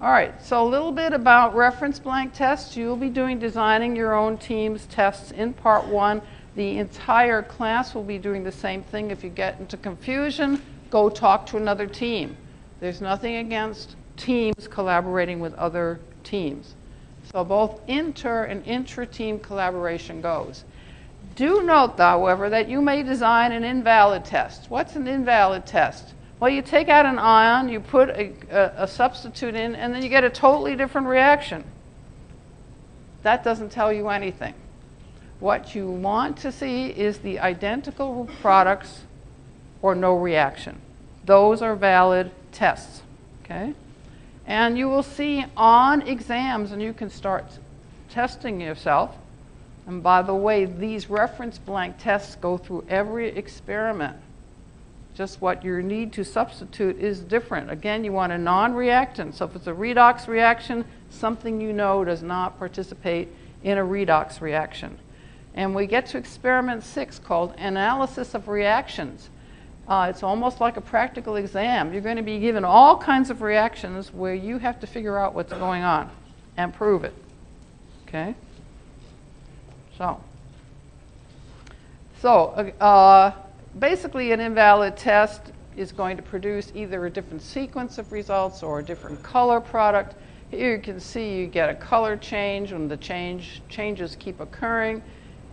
All right, so a little bit about reference blank tests. You'll be designing your own team's tests in part 1. The entire class will be doing the same thing. If you get into confusion, go talk to another team. There's nothing against teams collaborating with other teams. So both inter and intra-team collaboration goes. Do note, however, that you may design an invalid test. What's an invalid test? Well, you take out an ion, you put a substitute in, and then you get a totally different reaction. That doesn't tell you anything. What you want to see is the identical products or no reaction. Those are valid tests, okay? And you will see on exams, and you can start testing yourself. And by the way, these reference blank tests go through every experiment. Just what you need to substitute is different. Again, you want a non-reactant. So if it's a redox reaction, something you know does not participate in a redox reaction. And we get to experiment 6 called analysis of reactions. It's almost like a practical exam. You're going to be given all kinds of reactions where you have to figure out what's going on and prove it. Okay? So basically an invalid test is going to produce either a different sequence of results or a different color product. Here you can see you get a color change when the changes keep occurring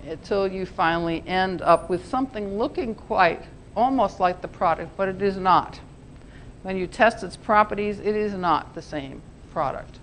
until you finally end up with something looking quite almost like the product, but it is not. When you test its properties, it is not the same product.